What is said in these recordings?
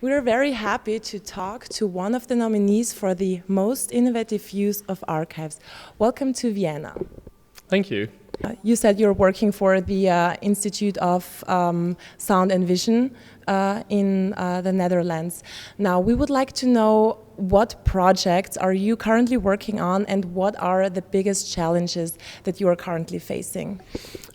We are very happy to talk to one of the nominees for the most innovative use of archives. Welcome to Vienna. Thank you. You said you're working for the Institute of Sound and Vision in the Netherlands. Now, we would like to know what projects are you currently working on and what are the biggest challenges that you are currently facing?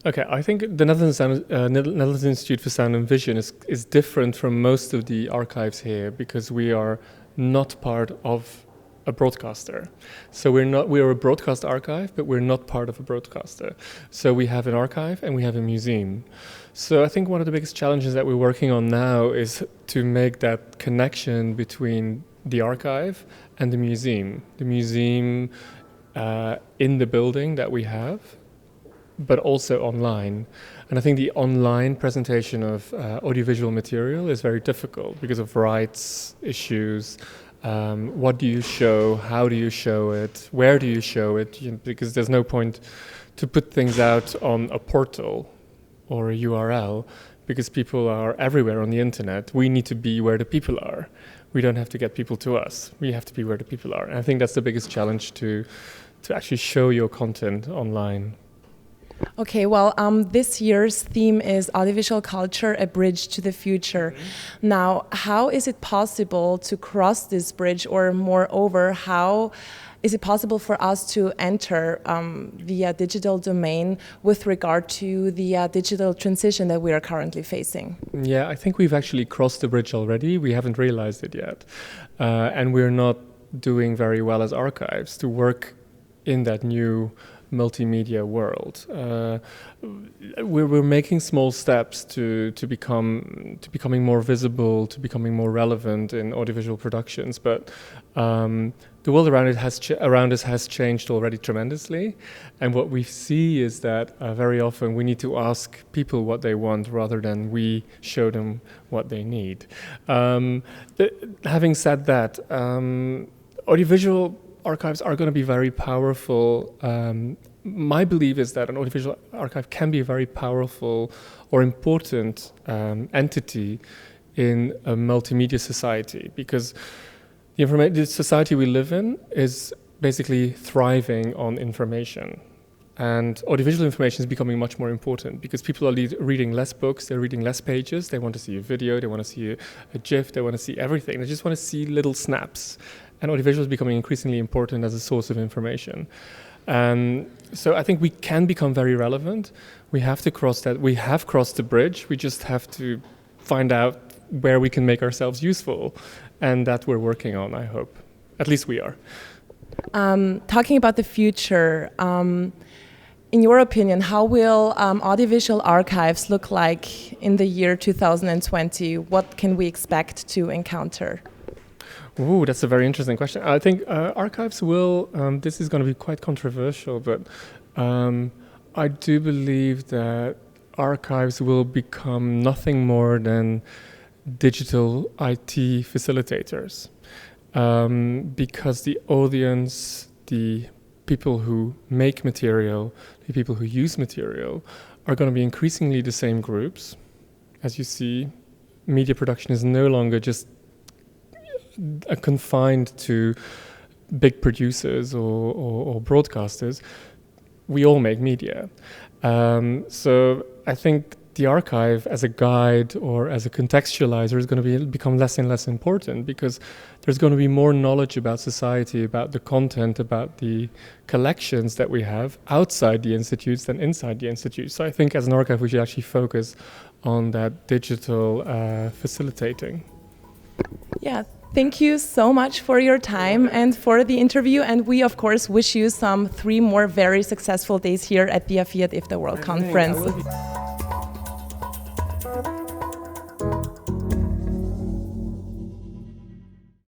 Okay, I think the Netherlands Institute for Sound and Vision is different from most of the archives here because we are not part of a broadcaster. So we're a broadcast archive, but we're not part of a broadcaster. So we have an archive and we have a museum. So I think one of the biggest challenges that we're working on now is to make that connection between the archive and the museum. The museum in the building that we have, but also online. And I think the online presentation of audiovisual material is very difficult because of rights issues. What do you show? How do you show it? Where do you show it? Because there's no point to put things out on a portal or a URL because people are everywhere on the internet. We need to be where the people are. We don't have to get people to us. We have to be where the people are. And I think that's the biggest challenge to actually show your content online. Okay, well, this year's theme is Audiovisual Culture, a Bridge to the Future. Mm-hmm. Now, how is it possible to cross this bridge, or moreover, how is it possible for us to enter the digital domain with regard to the digital transition that we are currently facing? Yeah, I think we've actually crossed the bridge already. We haven't realized it yet. And we're not doing very well as archives to work in that new multimedia world. We're making small steps to becoming more visible, to becoming more relevant in audiovisual productions, but the world around us has changed already tremendously, and what we see is that very often we need to ask people what they want rather than we show them what they need. Having said that, audiovisual archives are going to be very powerful. My belief is that an audiovisual archive can be a very powerful or important entity in a multimedia society because the society we live in is basically thriving on information. And audiovisual information is becoming much more important because people are reading less books, they're reading less pages, they want to see a video, they want to see a GIF, they want to see everything. They just want to see little snaps. And audiovisual is becoming increasingly important as a source of information. So I think we can become very relevant. We have to cross that. We have crossed the bridge. We just have to find out where we can make ourselves useful. And that we're working on, I hope. At least we are. Talking about the future, in your opinion, how will audiovisual archives look like in the year 2020? What can we expect to encounter? Ooh, that's a very interesting question. I think archives will, this is going to be quite controversial, but I do believe that archives will become nothing more than digital IT facilitators. Because the audience, the people who make material, the people who use material are going to be increasingly the same groups. As you see, media production is no longer just confined to big producers or broadcasters. We all make media. So I think the archive as a guide or as a contextualizer is going to become less and less important because there's going to be more knowledge about society, about the content, about the collections that we have outside the institutes than inside the institutes. So I think as an archive we should actually focus on that digital facilitating. Yeah. Thank you so much for your time and for the interview, and we of course wish you 3 more very successful days here at the FIAT IFTA World Conference.